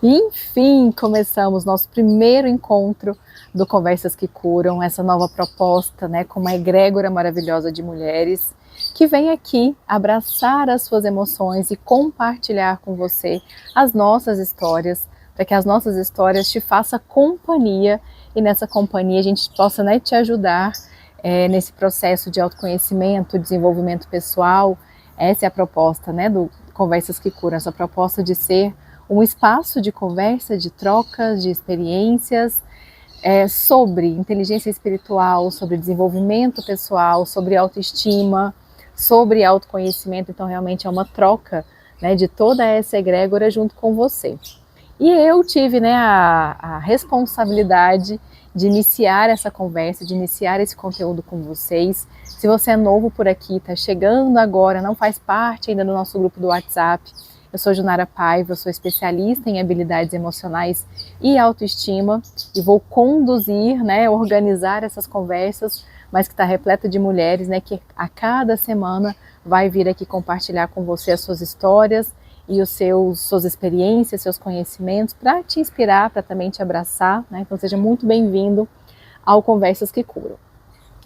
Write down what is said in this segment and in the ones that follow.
E, enfim, começamos nosso primeiro encontro do Conversas que Curam, essa nova proposta, né, com uma egrégora maravilhosa de mulheres que vem aqui abraçar as suas emoções e compartilhar com você as nossas histórias, para que as nossas histórias te façam companhia e nessa companhia a gente possa, né, te ajudar nesse processo de autoconhecimento, desenvolvimento pessoal. Essa é a proposta, né, do Conversas que Curam, essa proposta de ser um espaço de conversa, de trocas, de experiências sobre inteligência espiritual, sobre desenvolvimento pessoal, sobre autoestima, sobre autoconhecimento. Então, realmente é uma troca, né, de toda essa egrégora junto com você. E eu tive, né, a responsabilidade de iniciar essa conversa, de iniciar esse conteúdo com vocês. Se você é novo por aqui, está chegando agora, não faz parte ainda do nosso grupo do WhatsApp, eu sou Junara Paiva, sou especialista em habilidades emocionais e autoestima e vou conduzir, né, organizar essas conversas, mas que está repleta de mulheres, né, que a cada semana vai vir aqui compartilhar com você as suas histórias e suas experiências, seus conhecimentos, para te inspirar, para também te abraçar, né? Então seja muito bem-vindo ao Conversas que Curam.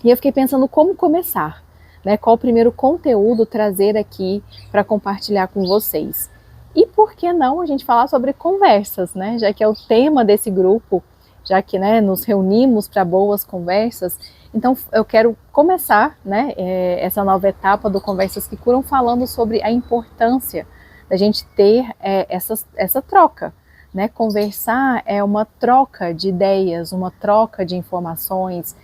E eu fiquei pensando como começar, né? Qual o primeiro conteúdo trazer aqui para compartilhar com vocês. E por que não a gente falar sobre conversas, né? Já que é o tema desse grupo, já que, né, nos reunimos para boas conversas. Então eu quero começar, né, essa nova etapa do Conversas que Curam falando sobre a importância da gente ter essa troca, né? Conversar é uma troca de ideias, uma troca de informações,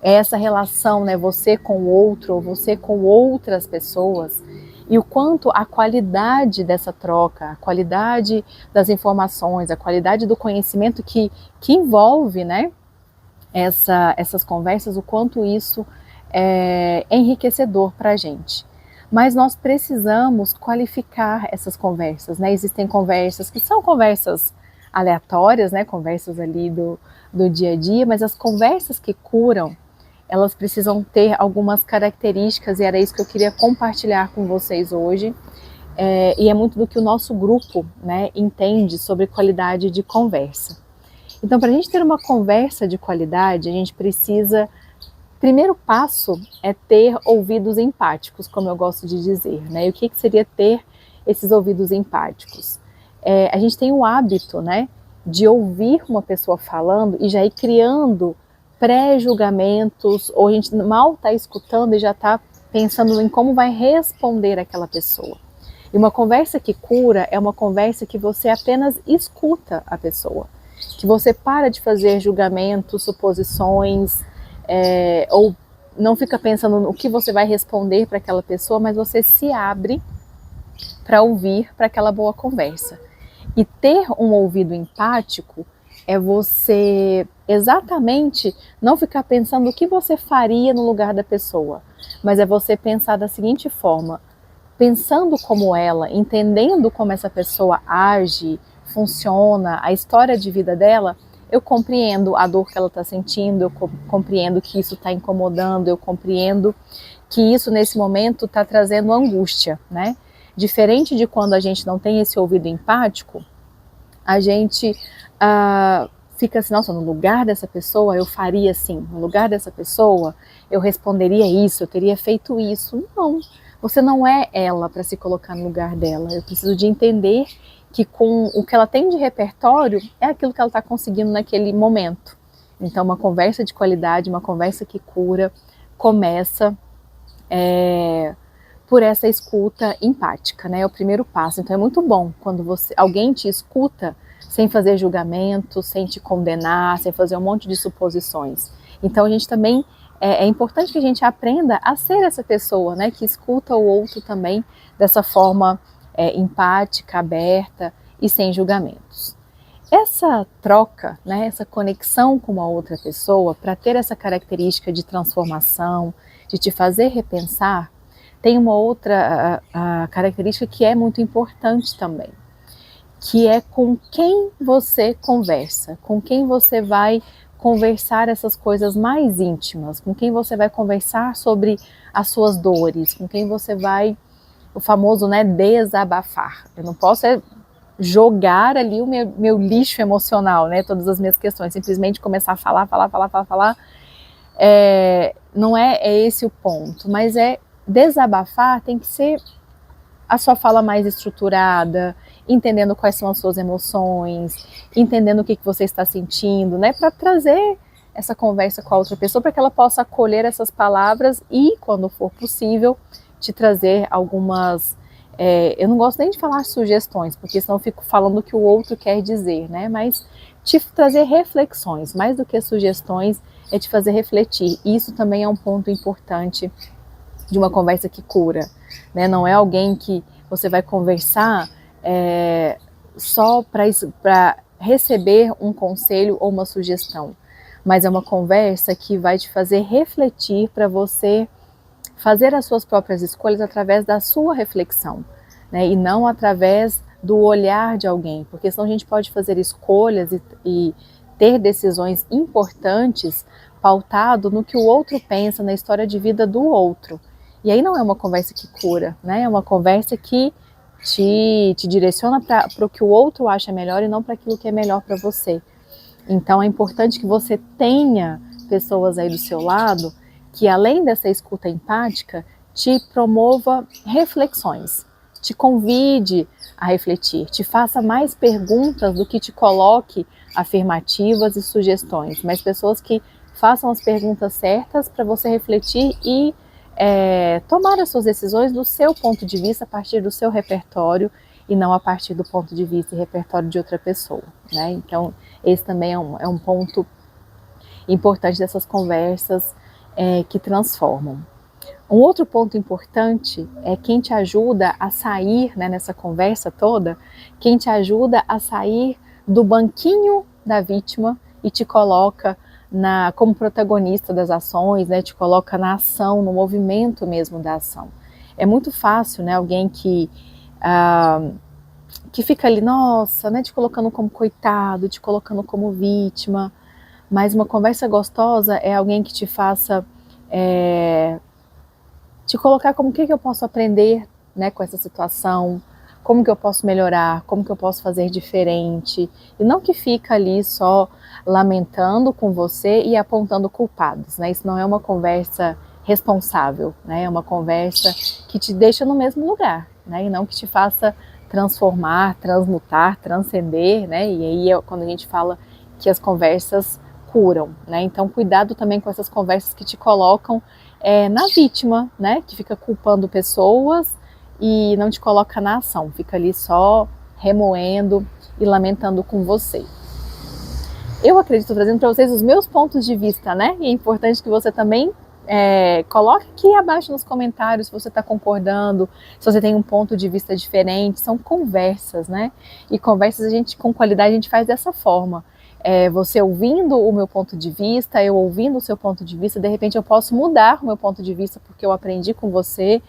é essa relação, né? Você com o outro, ou você com outras pessoas, e o quanto a qualidade dessa troca, a qualidade das informações, a qualidade do conhecimento que envolve, né, essas conversas, o quanto isso é enriquecedor para a gente. Mas nós precisamos qualificar essas conversas, né? Existem conversas que são conversas aleatórias, né? Conversas ali do dia a dia, mas as conversas que curam, elas precisam ter algumas características e era isso que eu queria compartilhar com vocês hoje. E é muito do que o nosso grupo, né, entende sobre qualidade de conversa. Então, para a gente ter uma conversa de qualidade, a gente precisa. Primeiro passo é ter ouvidos empáticos, como eu gosto de dizer, né? E o que seria ter esses ouvidos empáticos? A gente tem o hábito, né, de ouvir uma pessoa falando e já ir criando pré-julgamentos, ou a gente mal está escutando e já está pensando em como vai responder aquela pessoa. E uma conversa que cura é uma conversa que você apenas escuta a pessoa, que você para de fazer julgamentos, suposições, ou não fica pensando no que você vai responder para aquela pessoa, mas você se abre para ouvir para aquela boa conversa. E ter um ouvido empático é você exatamente não ficar pensando o que você faria no lugar da pessoa, mas é você pensar da seguinte forma: pensando como ela, entendendo como essa pessoa age, funciona, a história de vida dela, eu compreendo a dor que ela está sentindo, eu compreendo que isso está incomodando, eu compreendo que isso nesse momento está trazendo angústia, né? Diferente de quando a gente não tem esse ouvido empático, a gente fica assim, nossa, no lugar dessa pessoa eu faria assim, no lugar dessa pessoa eu responderia isso, eu teria feito isso. Não, você não é ela para se colocar no lugar dela. Eu preciso de entender que com o que ela tem de repertório é aquilo que ela está conseguindo naquele momento. Então uma conversa de qualidade, uma conversa que cura, começa por essa escuta empática, né? É o primeiro passo. Então é muito bom quando alguém te escuta sem fazer julgamento, sem te condenar, sem fazer um monte de suposições. Então a gente também é importante que a gente aprenda a ser essa pessoa, né, que escuta o outro também dessa forma empática, aberta e sem julgamentos. Essa troca, né, essa conexão com uma outra pessoa, para ter essa característica de transformação, de te fazer repensar, tem uma outra característica que é muito importante também, que é com quem você conversa, com quem você vai conversar essas coisas mais íntimas, com quem você vai conversar sobre as suas dores, com quem você vai, o famoso, né, desabafar. Eu não posso jogar ali o meu lixo emocional, né? Todas as minhas questões, simplesmente começar a falar. Não é esse o ponto, mas desabafar tem que ser a sua fala mais estruturada, entendendo quais são as suas emoções, entendendo o que você está sentindo, né? Para trazer essa conversa com a outra pessoa, para que ela possa acolher essas palavras e, quando for possível, te trazer algumas... eu não gosto nem de falar sugestões, porque senão eu fico falando o que o outro quer dizer, né? Mas te trazer reflexões, mais do que sugestões, é te fazer refletir. Isso também é um ponto importante de uma conversa que cura, né? Não é alguém que você vai conversar só para receber um conselho ou uma sugestão, mas é uma conversa que vai te fazer refletir para você fazer as suas próprias escolhas através da sua reflexão, né? E não através do olhar de alguém, porque senão a gente pode fazer escolhas e ter decisões importantes pautado no que o outro pensa, na história de vida do outro. E aí não é uma conversa que cura, né? É uma conversa que te direciona para o que o outro acha melhor e não para aquilo que é melhor para você. Então é importante que você tenha pessoas aí do seu lado que, além dessa escuta empática, te promova reflexões, te convide a refletir, te faça mais perguntas do que te coloque afirmativas e sugestões, mas pessoas que façam as perguntas certas para você refletir e tomar as suas decisões do seu ponto de vista, a partir do seu repertório e não a partir do ponto de vista e repertório de outra pessoa, né? Então, esse também é um ponto importante dessas conversas que transformam. Um outro ponto importante é quem te ajuda a sair, né, nessa conversa toda, quem te ajuda a sair do banquinho da vítima e te coloca como protagonista das ações, né, te coloca na ação, no movimento mesmo da ação. É muito fácil, né, alguém que fica ali, nossa, né, te colocando como coitado, te colocando como vítima, mas uma conversa gostosa é alguém que te faça te colocar como o que eu posso aprender, né, com essa situação, como que eu posso melhorar, como que eu posso fazer diferente, e não que fica ali só lamentando com você e apontando culpados, né? Isso não é uma conversa responsável, né? É uma conversa que te deixa no mesmo lugar, né? E não que te faça transformar, transmutar, transcender, né? E aí é quando a gente fala que as conversas curam, né? Então cuidado também com essas conversas que te colocam na vítima, né? Que fica culpando pessoas e não te coloca na ação, fica ali só remoendo e lamentando com você. Eu acredito trazendo para vocês os meus pontos de vista, né? E é importante que você também coloque aqui abaixo nos comentários se você está concordando, se você tem um ponto de vista diferente. São conversas, né? E conversas com qualidade a gente faz dessa forma. Você ouvindo o meu ponto de vista, eu ouvindo o seu ponto de vista, de repente eu posso mudar o meu ponto de vista porque eu aprendi com você,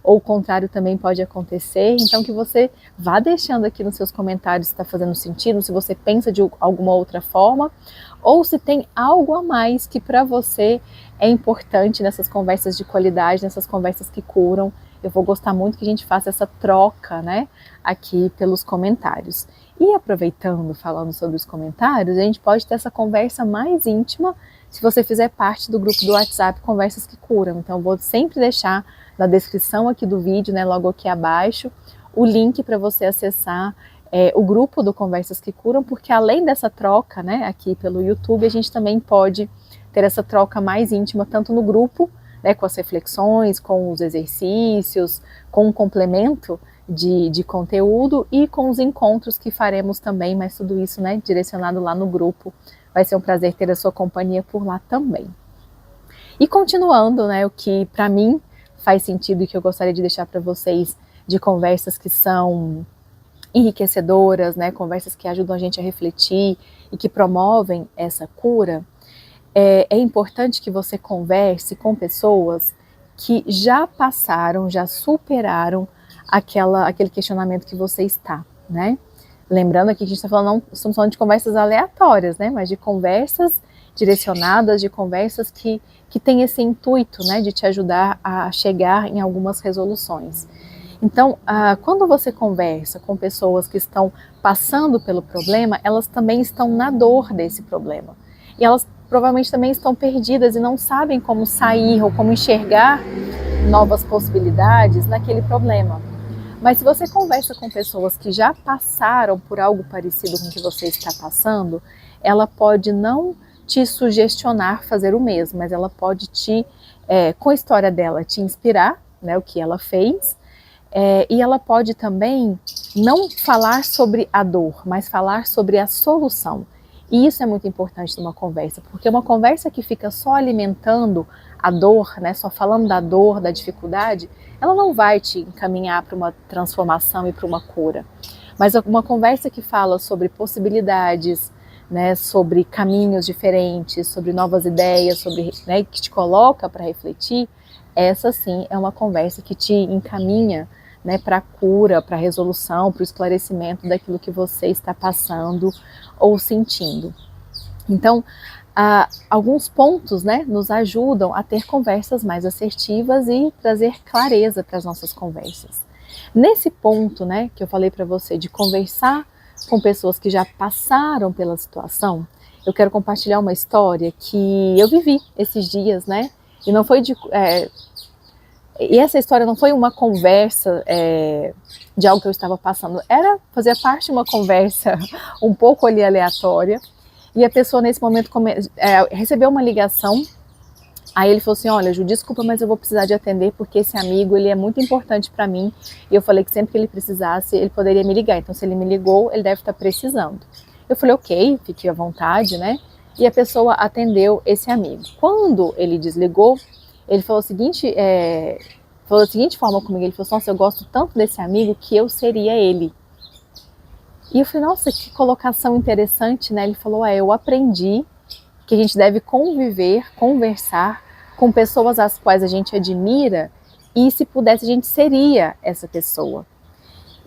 ou o contrário também pode acontecer. Então que você vá deixando aqui nos seus comentários se está fazendo sentido, se você pensa de alguma outra forma, ou se tem algo a mais que para você é importante nessas conversas de qualidade, nessas conversas que curam. Eu vou gostar muito que a gente faça essa troca, né, aqui pelos comentários. E aproveitando, falando sobre os comentários, a gente pode ter essa conversa mais íntima se você fizer parte do grupo do WhatsApp Conversas que Curam. Então eu vou sempre deixar na descrição aqui do vídeo, né, logo aqui abaixo, o link para você acessar o grupo do Conversas que Curam, porque além dessa troca, né, aqui pelo YouTube, a gente também pode ter essa troca mais íntima, tanto no grupo, né, com as reflexões, com os exercícios, com um complemento de conteúdo e com os encontros que faremos também, mas tudo isso, né, direcionado lá no grupo. Vai ser um prazer ter a sua companhia por lá também. E continuando, né, o que para mim faz sentido e que eu gostaria de deixar para vocês de conversas que são enriquecedoras, né, conversas que ajudam a gente a refletir e que promovem essa cura, é importante que você converse com pessoas que já passaram, já superaram aquele questionamento que você está, né? Lembrando aqui que a gente está falando, não estamos falando de conversas aleatórias, né? Mas de conversas direcionadas, de conversas que têm esse intuito, né? De te ajudar a chegar em algumas resoluções. Então, quando você conversa com pessoas que estão passando pelo problema, elas também estão na dor desse problema. E elas provavelmente também estão perdidas e não sabem como sair ou como enxergar novas possibilidades naquele problema. Mas se você conversa com pessoas que já passaram por algo parecido com o que você está passando, ela pode não te sugestionar fazer o mesmo, mas ela pode com a história dela, te inspirar, né, o que ela fez, e ela pode também não falar sobre a dor, mas falar sobre a solução. E isso é muito importante numa conversa, porque uma conversa que fica só alimentando a dor, né, só falando da dor, da dificuldade, ela não vai te encaminhar para uma transformação e para uma cura. Mas uma conversa que fala sobre possibilidades, né, sobre caminhos diferentes, sobre novas ideias, sobre, né, que te coloca para refletir, essa sim é uma conversa que te encaminha, né, para a cura, para a resolução, para o esclarecimento daquilo que você está passando ou sentindo. Então, alguns pontos, né, nos ajudam a ter conversas mais assertivas e trazer clareza para as nossas conversas. Nesse ponto, né, que eu falei para você de conversar com pessoas que já passaram pela situação, eu quero compartilhar uma história que eu vivi esses dias, né, e não foi e essa história não foi uma conversa de algo que eu estava passando, fazia parte de uma conversa um pouco ali aleatória, e a pessoa nesse momento recebeu uma ligação, aí ele falou assim, olha Ju, desculpa, mas eu vou precisar de atender porque esse amigo, ele é muito importante para mim, e eu falei que sempre que ele precisasse, ele poderia me ligar, então se ele me ligou, ele deve estar precisando. Eu falei, ok, fique à vontade, né, e a pessoa atendeu esse amigo. Quando ele desligou, ele falou falou da seguinte forma comigo, ele falou assim, nossa, eu gosto tanto desse amigo que eu seria ele. E eu falei, nossa, que colocação interessante, né? Ele falou, eu aprendi que a gente deve conversar com pessoas às quais a gente admira e se pudesse a gente seria essa pessoa.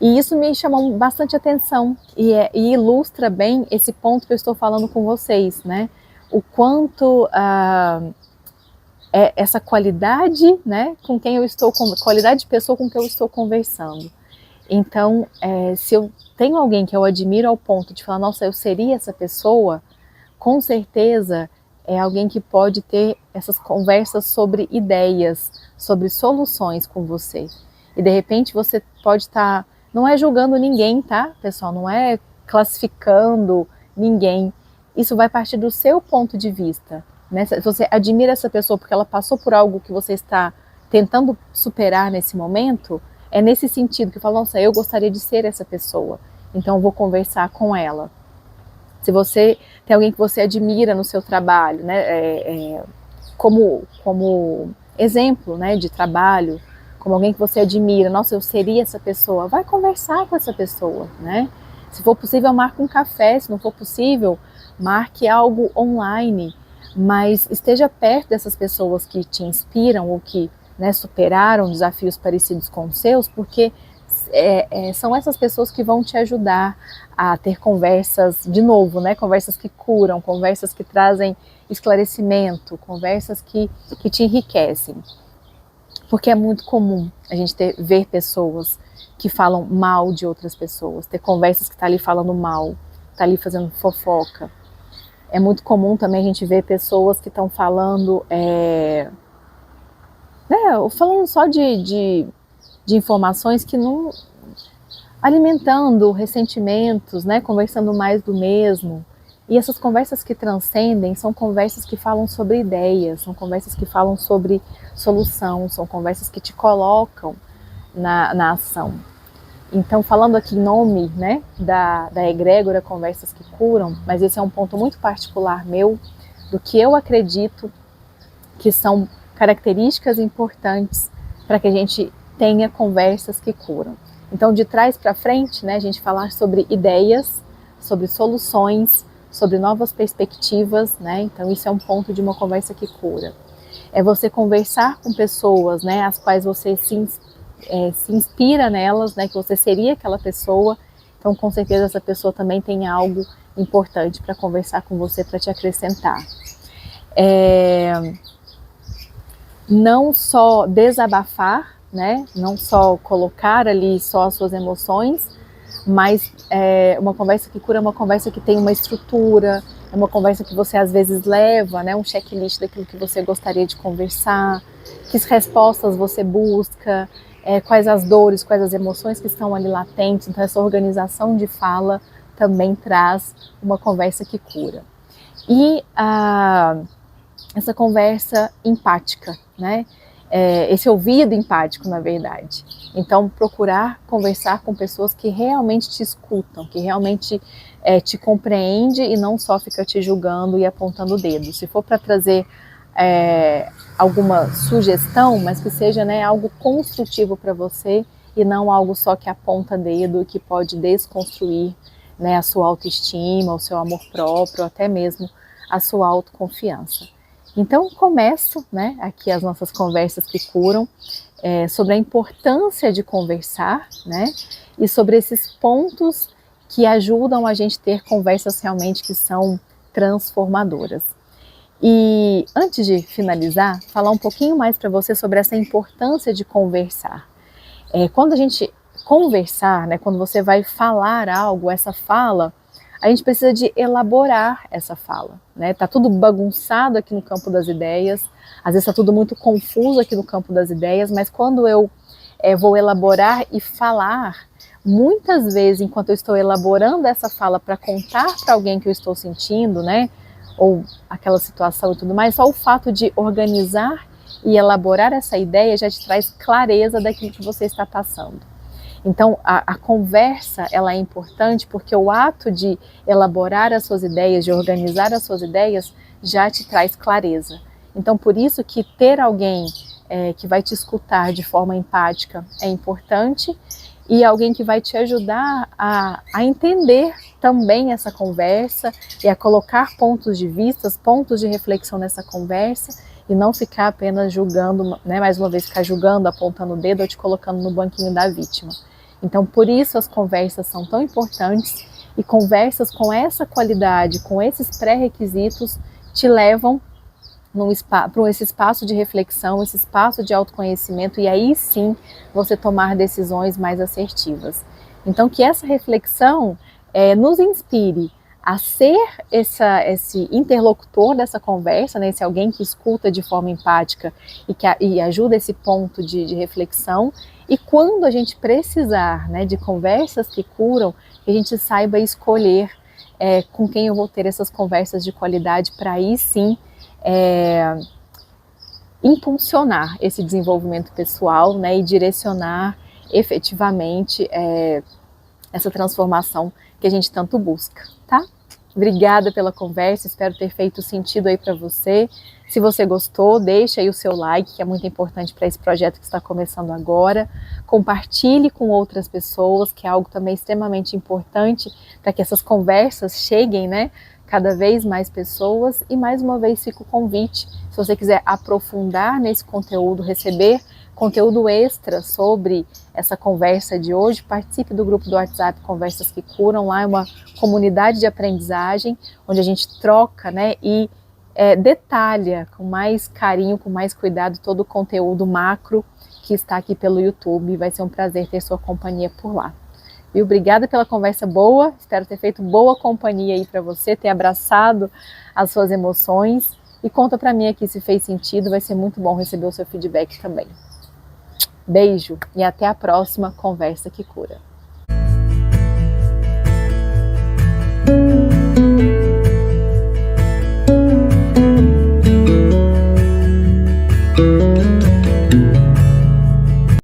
E isso me chamou bastante atenção e ilustra bem esse ponto que eu estou falando com vocês, né? O quanto essa qualidade, né, com quem eu estou, qualidade de pessoa com quem eu estou conversando. Então, se eu tenho alguém que eu admiro ao ponto de falar, nossa, eu seria essa pessoa, com certeza é alguém que pode ter essas conversas sobre ideias, sobre soluções com você. E de repente você pode estar, não é julgando ninguém, tá, pessoal? Não é classificando ninguém. Isso vai partir do seu ponto de vista. Né? Se você admira essa pessoa porque ela passou por algo que você está tentando superar nesse momento, é nesse sentido que fala, nossa, eu gostaria de ser essa pessoa, então eu vou conversar com ela. Se você tem alguém que você admira no seu trabalho, né, como exemplo, né, de trabalho, como alguém que você admira, nossa, eu seria essa pessoa, vai conversar com essa pessoa, né? Se for possível, marque um café, se não for possível, marque algo online, mas esteja perto dessas pessoas que te inspiram ou que, né, superaram desafios parecidos com os seus, porque são essas pessoas que vão te ajudar a ter conversas, de novo, né, conversas que curam, conversas que trazem esclarecimento, conversas que te enriquecem. Porque é muito comum a gente ver pessoas que falam mal de outras pessoas, ter conversas que tá ali falando mal, tá ali fazendo fofoca. É muito comum também a gente ver pessoas que estão falando, falando só de informações que não... alimentando ressentimentos, né, conversando mais do mesmo. E essas conversas que transcendem são conversas que falam sobre ideias, são conversas que falam sobre solução, são conversas que te colocam na ação. Então, falando aqui em nome, né, da egrégora Conversas que Curam, mas esse é um ponto muito particular meu, do que eu acredito que são características importantes para que a gente tenha conversas que curam. Então, de trás para frente, né, a gente falar sobre ideias, sobre soluções, sobre novas perspectivas, né? Então, isso é um ponto de uma conversa que cura. É você conversar com pessoas, né, as quais você se inspira nelas, né, que você seria aquela pessoa. Então, com certeza, essa pessoa também tem algo importante para conversar com você, para te acrescentar. Não só desabafar, né? Não só colocar ali só as suas emoções, mas uma conversa que cura é uma conversa que tem uma estrutura, é uma conversa que você às vezes leva, né? Um checklist daquilo que você gostaria de conversar, que respostas você busca, quais as dores, quais as emoções que estão ali latentes. Então essa organização de fala também traz uma conversa que cura. E essa conversa empática, né? Esse ouvido empático, na verdade. Então, procurar conversar com pessoas que realmente te escutam, que realmente te compreende e não só fica te julgando e apontando o dedo. Se for para trazer alguma sugestão, mas que seja, né, algo construtivo para você e não algo só que aponta dedo e que pode desconstruir, né, a sua autoestima, o seu amor próprio, até mesmo a sua autoconfiança. Então começo, né, aqui as nossas conversas que curam, sobre a importância de conversar, né, e sobre esses pontos que ajudam a gente ter conversas realmente que são transformadoras. E antes de finalizar, falar um pouquinho mais para você sobre essa importância de conversar. Quando a gente conversar, né, quando você vai falar algo, essa fala, a gente precisa de elaborar essa fala, né? Tá tudo bagunçado aqui no campo das ideias, às vezes tá tudo muito confuso aqui no campo das ideias, mas quando eu vou elaborar e falar, muitas vezes, enquanto eu estou elaborando essa fala para contar para alguém que eu estou sentindo, né? Ou aquela situação e tudo mais, só o fato de organizar e elaborar essa ideia já te traz clareza daquilo que você está passando. Então, a conversa, ela é importante porque o ato de elaborar as suas ideias, de organizar as suas ideias, já te traz clareza. Então, por isso que ter alguém que vai te escutar de forma empática é importante e alguém que vai te ajudar a entender também essa conversa e a colocar pontos de vista, pontos de reflexão nessa conversa e não ficar apenas julgando, né, mais uma vez ficar julgando, apontando o dedo ou te colocando no banquinho da vítima. Então, por isso as conversas são tão importantes e conversas com essa qualidade, com esses pré-requisitos, te levam para esse espaço de reflexão, esse espaço de autoconhecimento e aí sim você tomar decisões mais assertivas. Então, que essa reflexão nos inspire a ser esse interlocutor dessa conversa, né, esse alguém que escuta de forma empática e ajuda esse ponto de reflexão. E quando a gente precisar, né, de conversas que curam, que a gente saiba escolher com quem eu vou ter essas conversas de qualidade para aí sim impulsionar esse desenvolvimento pessoal, né, e direcionar efetivamente essa transformação que a gente tanto busca, tá? Obrigada pela conversa, espero ter feito sentido aí para você. Se você gostou, deixa aí o seu like, que é muito importante para esse projeto que está começando agora. Compartilhe com outras pessoas, que é algo também extremamente importante para que essas conversas cheguem, né, cada vez mais pessoas. E mais uma vez fica o convite, se você quiser aprofundar nesse conteúdo, receber conteúdo extra sobre essa conversa de hoje, participe do grupo do WhatsApp Conversas que Curam. Lá é uma comunidade de aprendizagem, onde a gente troca, né, e detalha com mais carinho, com mais cuidado, todo o conteúdo macro que está aqui pelo YouTube. Vai ser um prazer ter sua companhia por lá. E obrigada pela conversa boa, espero ter feito boa companhia aí para você, ter abraçado as suas emoções. E conta para mim aqui se fez sentido, vai ser muito bom receber o seu feedback também. Beijo e até a próxima Conversa que Cura.